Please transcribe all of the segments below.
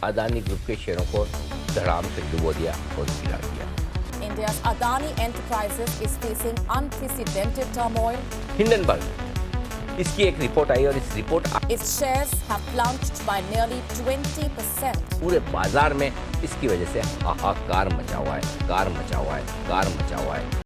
Adani group के शेयरों को धड़ाम से डुबो दिया और गिरा दिया। India's Adani Enterprises is facing unprecedented turmoil. Hindenburg इसकी एक रिपोर्ट आई और इस report Its shares have plunged by nearly 20%. पूरे बाजार में इसकी वजह से हाहाकार मचा हुआ है, कार मचा हुआ है, कार मचा हुआ है।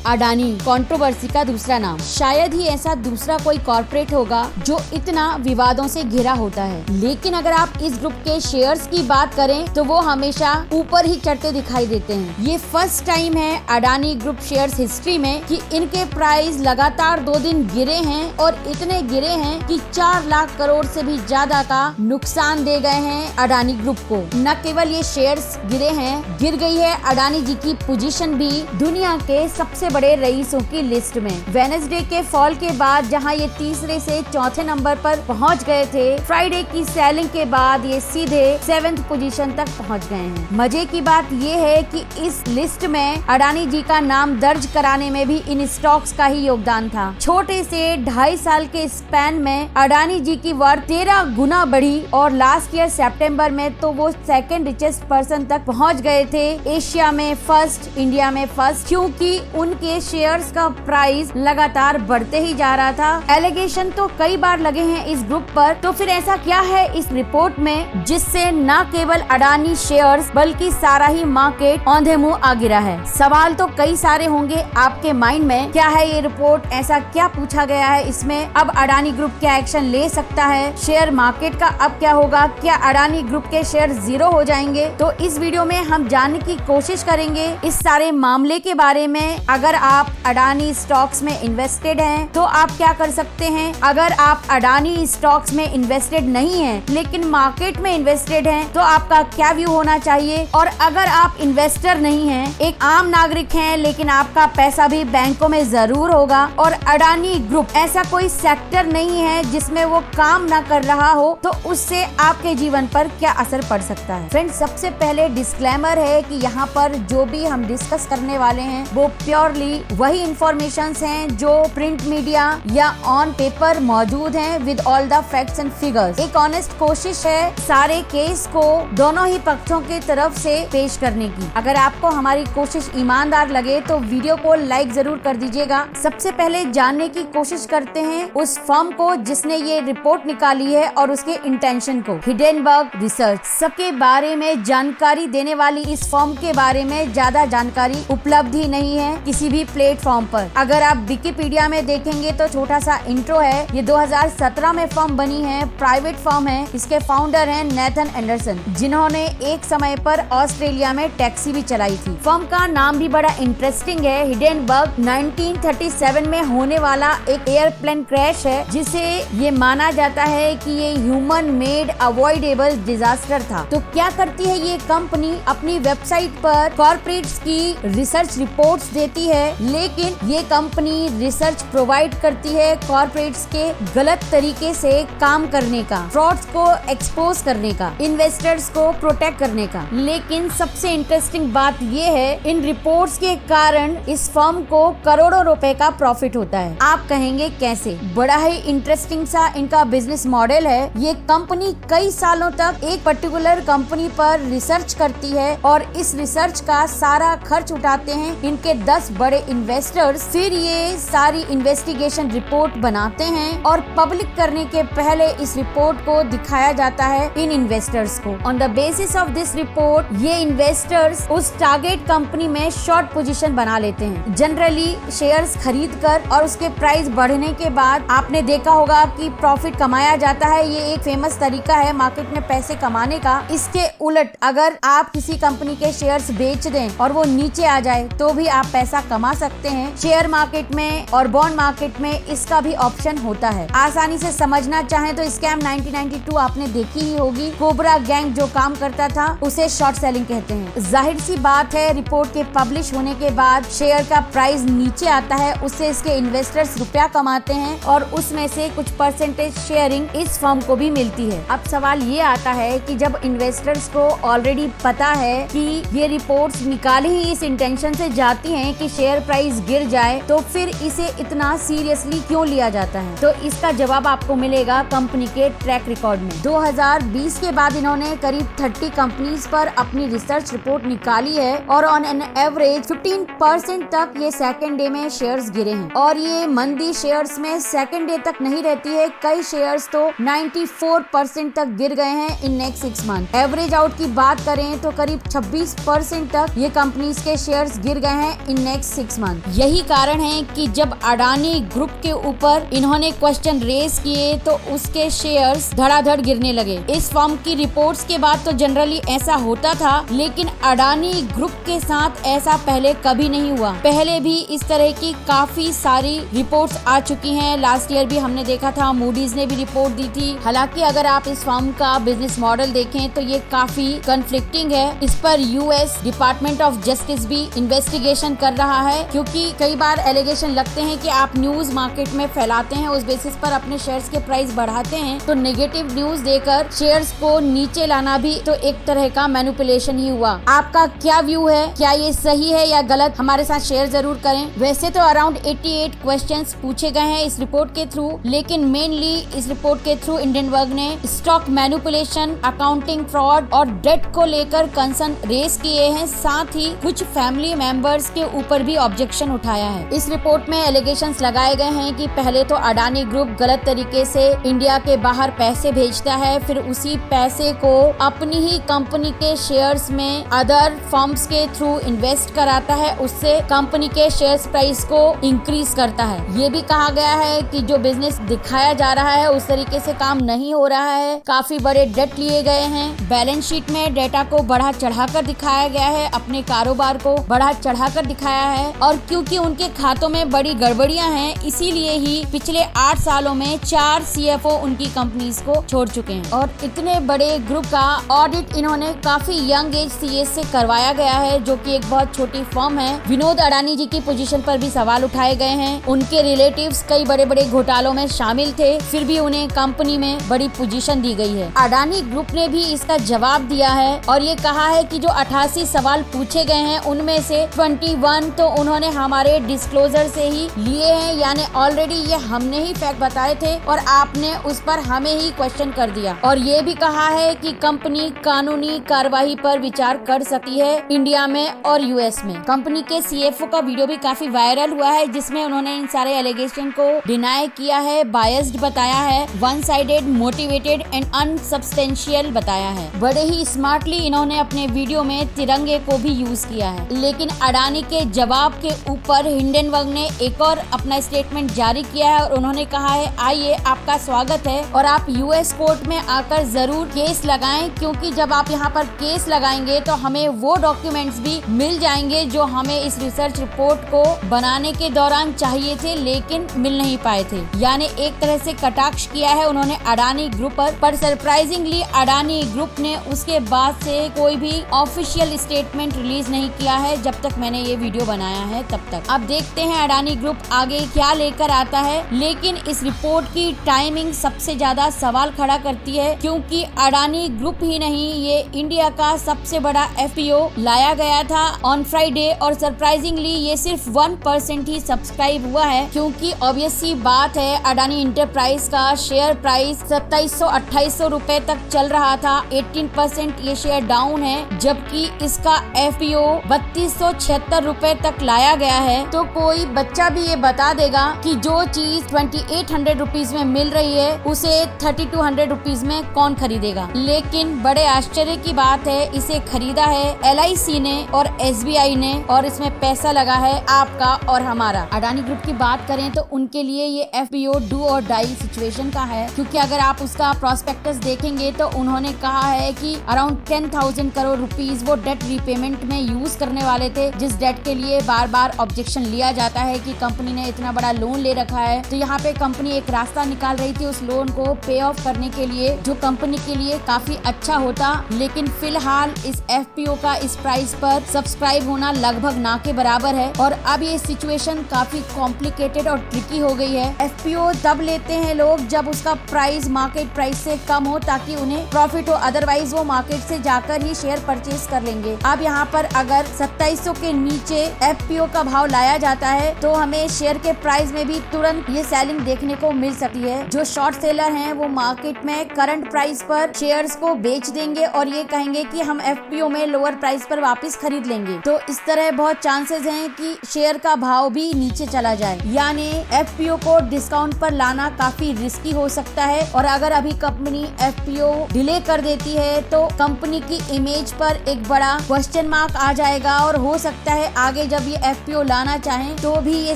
अडानी कंट्रोवर्सी का दूसरा नाम। शायद ही ऐसा दूसरा कोई कॉर्पोरेट होगा जो इतना विवादों से घिरा होता है, लेकिन अगर आप इस ग्रुप के शेयर्स की बात करें तो वो हमेशा ऊपर ही चढ़ते दिखाई देते हैं। ये फर्स्ट टाइम है अडानी ग्रुप शेयर्स हिस्ट्री में कि इनके प्राइस लगातार 2 दिन गिरे हैं और इतने गिरे हैं कि 4 लाख करोड़ से भी ज्यादा का नुकसान दे गए हैं अडानी ग्रुप को। न केवल ये शेयर्स गिरे हैं, गिर गई है अडानी जी की पोजीशन भी दुनिया के सबसे बड़े रईसों की लिस्ट में। वेडनेसडे के फॉल के बाद जहां ये तीसरे से चौथे नंबर पर पहुंच गए थे, फ्राइडे की सेलिंग के बाद ये सीधे 7th पोजीशन तक पहुंच गए हैं। मजे की बात ये है कि इस लिस्ट में अडानी जी का नाम दर्ज कराने में भी इन स्टॉक्स का ही योगदान था। छोटे से 2.5 साल के स्पैन में अडानी जी की वर्थ 13 गुना बढ़ी और लास्ट ईयर सितंबर में तो वो 2nd रिचेस्ट पर्सन तक पहुंच गए थे। एशिया में फर्स्ट, इंडिया में फर्स्ट, क्योंकि उनके शेयर्स का प्राइस लगातार बढ़ते ही जा रहा था। एलिगेशन तो कई बार लगे हैं इस ग्रुप पर, तो फिर ऐसा क्या है इस रिपोर्ट में जिससे न केवल अडानी शेयर्स बल्कि सारा ही मार्केट औंधे मुंह आ गिरा है? सवाल तो कई सारे होंगे आपके माइंड में। क्या है ये रिपोर्ट? ऐसा क्या पूछा गया है इसमें? अब अडानी ग्रुप क्या एक्शन ले सकता है? शेयर मार्केट का अब क्या होगा? क्या अडानी ग्रुप के शेयर 0 हो जाएंगे? तो इस वीडियो में हम जानने की कोशिश करेंगे इस सारे मामले के बारे में। अगर आप अडानी स्टॉक्स में इन्वेस्टेड हैं तो आप क्या कर सकते हैं? अगर आप अडानी स्टॉक्स में इन्वेस्टेड नहीं हैं लेकिन मार्केट में इन्वेस्टेड हैं तो आपका क्या व्यू होना चाहिए? और अगर आप इन्वेस्टर नहीं हैं, एक आम नागरिक हैं लेकिन आपका पैसा भी बैंकों में जरूर होगा और अडानी ग्रुप ऐसा कोई सेक्टर नहीं है जिसमें वो काम ना कर रहा हो, तो उससे आपके जीवन पर क्या असर पड़ सकता है? फ्रेंड्स, सबसे पहले डिस्क्लेमर है कि यहाँ पर जो भी हम डिस्कस करने वाले हैं वो प्योरली वही इंफॉर्मेशंस हैं जो प्रिंट मीडिया या ऑन पेपर मौजूद हैं with all the facts and figures. एक ऑनेस्ट कोशिश है सारे केस को दोनों ही पक्षों की तरफ से पेश करने की। अगर आपको हमारी कोशिश ईमानदार लगे तो वीडियो को लाइक जरूर कर दीजिएगा। सबसे पहले जानने की कोशिश करते हैं उस फर्म को जिसने ये रिपोर्ट निकाली है और उसके इंटेंशन को। Hindenburg research. सबके बारे में जानकारी देने वाली इस फर्म के बारे में ज्यादा जानकारी उपलब्ध ही नहीं है किसी भी प्लेटफॉर्म पर। अगर आप विकिपीडिया में देखेंगे तो छोटा सा इंट्रो है। ये 2017 में फर्म बनी है, प्राइवेट फर्म है। इसके फाउंडर हैं नेथन एंडरसन, जिन्होंने एक समय पर ऑस्ट्रेलिया में टैक्सी भी चलाई थी। फर्म का नाम भी बड़ा इंटरेस्टिंग है। हिंडनबर्ग 1937 में होने वाला एक एयरप्लेन क्रैश है जिसे ये माना जाता है कि ये ह्यूमन मेड अवॉइडेबल डिजास्टर था। तो क्या करती है ये कंपनी? अपनी वेबसाइट पर कॉर्पोरेट्स की रिसर्च रिपोर्ट्स देती है, लेकिन ये कंपनी रिसर्च प्रोवाइड करती है कॉर्पोरेट्स के गलत तरीके से काम करने का, फ्रॉड्स को एक्सपोज करने का, इन्वेस्टर्स को प्रोटेक्ट करने का। लेकिन सबसे इंटरेस्टिंग बात ये है, इन रिपोर्ट्स के कारण इस फर्म को करोड़ों रुपए का प्रॉफिट होता है। आप कहेंगे कैसे? बड़ा ही इंटरेस्टिंग सा इनका बिजनेस मॉडल है। ये कंपनी कई सालों तक एक पर्टिकुलर कंपनी पर रिसर्च करती है और इस रिसर्च का सारा खर्च उठाते हैं इनके 10 बड़े इन्वेस्टर्स। फिर ये सारी इन्वेस्टिगेशन रिपोर्ट बनाते हैं और पब्लिक करने के पहले इस रिपोर्ट को दिखाया जाता है इन इन्वेस्टर्स को। On the basis of this report ये इन्वेस्टर्स उस टारगेट कंपनी में शॉर्ट पोजीशन बना लेते हैं। जनरली शेयर्स खरीद कर और उसके प्राइस बढ़ने के बाद आपने देखा होगा कि प्रॉफिट कमाया जाता है। ये एक फेमस तरीका है मार्केट में पैसे कमाने का। इसके उलट अगर आप किसी कंपनी के शेयर्स बेच दें और वो नीचे आ जाए तो भी आप पैसा कमा सकते हैं। शेयर मार्केट में और बॉन्ड मार्केट में इसका भी ऑप्शन होता है। आसानी से समझना चाहें तो स्कैम 1992 आपने देखी ही होगी। कोबरा गैंग जो काम करता था उसे शॉर्ट सेलिंग कहते हैं। जाहिर सी बात है, रिपोर्ट के पब्लिश होने के बाद शेयर का प्राइस नीचे आता है, उससे इसके इन्वेस्टर्स रुपया कमाते हैं और उसमें से कुछ परसेंटेज शेयरिंग इस फर्म को भी मिलती है। अब सवाल ये आता है कि जब इन्वेस्टर्स को ऑलरेडी पता है कि ये रिपोर्ट्स निकाली ही इस इंटेंशन से जाती हैं कि शेयर शेयर प्राइस गिर जाए तो फिर इसे इतना सीरियसली क्यों लिया जाता है? तो इसका जवाब आपको मिलेगा कंपनी के ट्रैक रिकॉर्ड में। 2020 के बाद इन्होंने करीब 30 कंपनीज पर अपनी रिसर्च रिपोर्ट निकाली है और ऑन एन एवरेज 15% तक ये सेकेंड डे में शेयर्स गिरे हैं। और ये मंदी शेयर्स में सेकेंड डे तक नहीं रहती है, कई शेयर्स तो 94% तक गिर गए हैं in next 6 month. Average out की बात करें तो करीब 26% तक ये कंपनीज के शेयर्स गिर गए हैं इन नेक्स्ट 6 मंथ। यही कारण है कि जब अडानी ग्रुप के ऊपर इन्होंने क्वेश्चन रेज किए तो उसके शेयर्स धड़ाधड़ गिरने लगे। इस फर्म की रिपोर्ट्स के बाद तो जनरली ऐसा होता था, लेकिन अडानी ग्रुप के साथ ऐसा पहले कभी नहीं हुआ। पहले भी इस तरह की काफी सारी रिपोर्ट्स आ चुकी हैं। लास्ट ईयर भी हमने देखा था, मूडीज ने भी रिपोर्ट दी थी। हालांकि अगर आप इस फर्म का बिजनेस मॉडल देखें तो ये काफी कन्फ्लिक्टिंग है। इस पर यूएस डिपार्टमेंट ऑफ जस्टिस भी इन्वेस्टिगेशन कर रहा है, क्योंकि कई बार एलिगेशन लगते हैं कि आप न्यूज मार्केट में फैलाते हैं, उस बेसिस पर अपने शेयर्स के प्राइस बढ़ाते हैं, तो नेगेटिव न्यूज देकर शेयर्स को नीचे लाना भी तो एक तरह का मैनिपुलेशन ही हुआ। आपका क्या व्यू है, क्या ये सही है या गलत? हमारे साथ शेयर जरूर करें। वैसे तो अराउंड 88 क्वेश्चंस पूछे गए हैं इस रिपोर्ट के थ्रू, लेकिन मेनली इस रिपोर्ट के थ्रू हिंडनबर्ग ने स्टॉक मैनिपुलेशन, अकाउंटिंग फ्रॉड और डेट को लेकर कंसर्न रेज किए हैं। साथ ही कुछ फैमिली मेंबर्स के ऊपर भी ऑब्जेक्शन उठाया है। इस रिपोर्ट में एलिगेशंस लगाए गए हैं कि पहले तो अडानी ग्रुप गलत तरीके से इंडिया के बाहर पैसे भेजता है, फिर उसी पैसे को अपनी ही कंपनी के शेयर्स में अदर फर्म्स के थ्रू इन्वेस्ट कराता है, उससे कंपनी के शेयर्स प्राइस को इंक्रीज करता है। ये भी कहा गया है कि जो बिजनेस दिखाया जा रहा है उस तरीके से काम नहीं हो रहा है। काफी बड़े डेट लिए गए हैं। बैलेंस शीट में डेटा को बढ़ा चढ़ाकर दिखाया गया है, अपने कारोबार को बढ़ा चढ़ाकर दिखाया है। और क्योंकि उनके खातों में बड़ी गड़बड़ियां हैं, इसीलिए ही पिछले 8 सालों में 4 CFO उनकी कंपनीज को छोड़ चुके हैं। और इतने बड़े ग्रुप का ऑडिट इन्होंने काफी यंग एज CS से करवाया गया है, जो कि एक बहुत छोटी फर्म है। विनोद अडानी जी की पोजीशन पर भी सवाल उठाए गए हैं। उनके रिलेटिव्स कई बड़े बड़े घोटालों में शामिल थे, फिर भी उन्हें कंपनी में बड़ी पोजीशन दी गई है। अडानी ग्रुप ने भी इसका जवाब दिया है और ये कहा है कि जो 88 सवाल पूछे गए हैं उनमें से 21 तो उन्होंने हमारे डिस्क्लोजर से ही लिए हैं, यानी ऑलरेडी ये हमने ही फैक्ट बताए थे और आपने उस पर हमें ही क्वेश्चन कर दिया। और ये भी कहा है कि कंपनी कानूनी कार्रवाई पर विचार कर सकती है इंडिया में और US में। कंपनी के CFO का वीडियो भी काफी वायरल हुआ है, जिसमें उन्होंने इन सारे एलिगेशन को डिनाई किया है, बायस्ड बताया है, one sided, motivated and unsubstantial बताया है। बड़े ही स्मार्टली इन्होंने अपने वीडियो में तिरंगे को भी यूज किया है। लेकिन अडानी के जवाब के ऊपर हिंडनबर्ग ने एक और अपना स्टेटमेंट जारी किया है और उन्होंने कहा है, आइए आपका स्वागत है और आप US कोर्ट में आकर जरूर केस लगाएं, क्योंकि जब आप यहाँ पर केस लगाएंगे तो हमें वो डॉक्यूमेंट्स भी मिल जाएंगे जो हमें इस रिसर्च रिपोर्ट को बनाने के दौरान चाहिए थे, लेकिन मिल नहीं पाए थे। यानी एक तरह से कटाक्ष किया है उन्होंने अडानी ग्रुप पर सरप्राइजिंगली अडानी ग्रुप ने उसके बाद से कोई भी ऑफिशियल स्टेटमेंट रिलीज नहीं किया है जब तक मैंने ये वीडियो बनाया है तब तक। अब देखते हैं अडानी ग्रुप आगे क्या लेकर आता है। लेकिन इस रिपोर्ट की टाइमिंग सबसे ज्यादा सवाल खड़ा करती है, क्योंकि अडानी ग्रुप ही नहीं, ये इंडिया का सबसे बड़ा FPO लाया गया था ऑन फ्राइडे और सरप्राइजिंगली ये सिर्फ 1% ही सब्सक्राइब हुआ है, क्योंकि ऑब्वियस सी बात है अडानी इंटरप्राइज का शेयर प्राइस 2700-2800 रुपए तक चल रहा था। 18% ये शेयर डाउन है, जबकि इसका FPO 3276 रुपए तक लाया गया है। तो कोई बच्चा भी ये बता देगा कि जो चीज 2800 रुपीज में मिल रही है उसे 3200 रुपीज में कौन खरीदेगा। लेकिन बड़े आश्चर्य की बात है, इसे खरीदा है LIC ने और SBI ने और इसमें पैसा लगा है आपका और हमारा। अडानी ग्रुप की बात करें तो उनके लिए ये FPO डू और डाई सिचुएशन का है, क्योंकि अगर आप उसका प्रोस्पेक्टस देखेंगे तो उन्होंने कहा है कि अराउंड 10,000 करोड़ रुपीज वो डेट रीपेमेंट में यूज करने वाले थे, जिस डेट के लिए बार बार ऑब्जेक्शन लिया जाता है कि कंपनी ने इतना बड़ा लोन ले रखा है। तो यहाँ पे कंपनी एक रास्ता निकाल रही थी उस लोन को पे ऑफ करने के लिए, जो कंपनी के लिए काफी अच्छा होता। लेकिन फिलहाल इस FPO का इस प्राइस पर सब्सक्राइब होना लगभग ना के बराबर है और अब ये सिचुएशन काफी कॉम्प्लिकेटेड और ट्रिकी हो गई है। FPO तब लेते हैं लोग जब उसका प्राइस मार्केट प्राइस से कम हो, ताकि उन्हें प्रॉफिट हो, अदरवाइज वो मार्केट से जाकर ही शेयर परचेज कर लेंगे। अब यहाँ पर अगर 2700 के नीचे FPO का भाव लाया जाता है तो हमें शेयर के प्राइस में भी तुरंत ये सेलिंग देखने को मिल सकती है। जो शॉर्ट सेलर हैं वो मार्केट में करंट प्राइस पर शेयर्स को बेच देंगे और ये कहेंगे कि हम FPO में लोअर प्राइस पर वापस खरीद लेंगे। तो इस तरह बहुत चांसेस हैं कि शेयर का भाव भी नीचे चला जाए, यानी FPO को डिस्काउंट पर लाना काफी रिस्की हो सकता है। और अगर अभी कंपनी FPO डिले कर देती है तो कंपनी की इमेज पर एक बड़ा क्वेश्चन मार्क आ जाएगा और हो सकता है आगे जब ये FPO लाना चाहें तो भी ये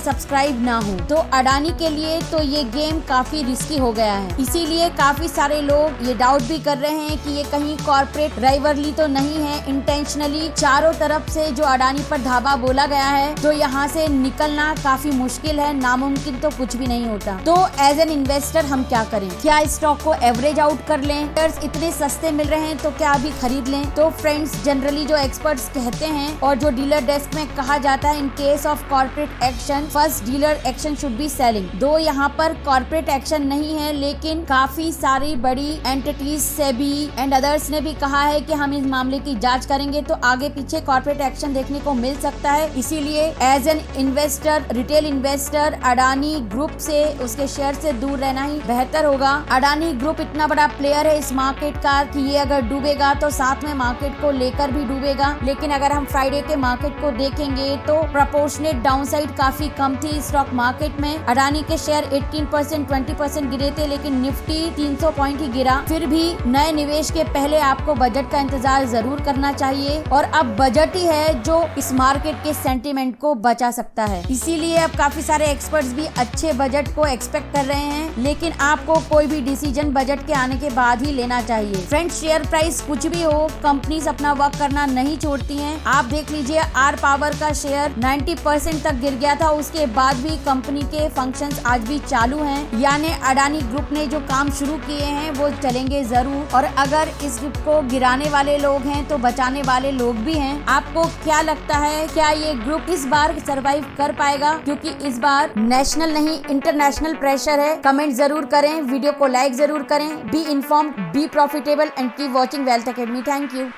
सब्सक्राइब ना हो। तो अडानी के लिए तो ये गेम काफी रिस्की हो गया है। इसीलिए काफी सारे लोग ये डाउट भी कर रहे हैं कि ये कहीं कॉर्पोरेट राइवलरी तो नहीं है। इंटेंशनली चारों तरफ से जो अडानी पर धावा बोला गया है तो यहाँ से निकलना काफी मुश्किल है, नामुमकिन तो कुछ भी नहीं होता। तो एज एन इन्वेस्टर हम क्या करें? क्या स्टॉक को एवरेज आउट कर लें? शेयर्स इतने सस्ते मिल रहे हैं तो क्या अभी खरीद लें? तो फ्रेंड्स, जनरली जो एक्सपर्ट्स कहते हैं और जो डीलर डेस्क में कहा जाता है, in case of corporate action first dealer action should be selling. दो यहाँ पर कॉर्पोरेट एक्शन नहीं है, लेकिन काफी सारी बड़ी एंटिटीज सेबी एंड अदर्स ने भी कहा है कि हम इस मामले की जांच करेंगे तो आगे पीछे कॉर्पोरेट एक्शन देखने को मिल सकता है। इसीलिए as an investor, retail investor, Adani group से, उसके शेयर से दूर रहना ही बेहतर होगा। अडानी ग्रुप इतना बड़ा प्लेयर है इस मार्केट का कि ये अगर डूबेगा तो साथ में मार्केट को लेकर भी डूबेगा। लेकिन अगर हम फ्राइडे के मार्केट को देखेंगे तो प्रोपोर्शनेट डाउनसाइड काफी कम थी स्टॉक मार्केट में। अडानी के शेयर 18%, 20% गिरे थे, लेकिन निफ्टी 300 पॉइंट ही गिरा। फिर भी नए निवेश के पहले आपको बजट का इंतजार जरूर करना चाहिए और अब बजट ही है जो इस मार्केट के सेंटीमेंट को बचा सकता है। इसीलिए अब काफी सारे एक्सपर्ट्स भी अच्छे बजट को एक्सपेक्ट कर रहे हैं, लेकिन आपको कोई भी डिसीजन बजट के आने के बाद ही लेना चाहिए। फ्रेंड्स, शेयर प्राइस कुछ भी हो, कंपनीज अपना वर्क करना नहीं छोड़ती हैं। आप देख लीजिए, आर पावर का शेयर 90% तक गिर गया था, उसके बाद भी कंपनी के फंक्शंस आज भी चालू हैं। यानी अडानी ग्रुप ने जो काम शुरू किए हैं वो चलेंगे जरूर। और अगर इस ग्रुप को गिराने वाले लोग हैं तो बचाने वाले लोग भी हैं। आपको क्या लगता है, क्या ये ग्रुप इस बार सरवाइव कर पाएगा? क्योंकि इस बार नेशनल नहीं इंटरनेशनल प्रेशर है। कमेंट जरूर करें, वीडियो को लाइक जरूर करें। Be informed, be profitable and keep watching wealth academy. Thank you.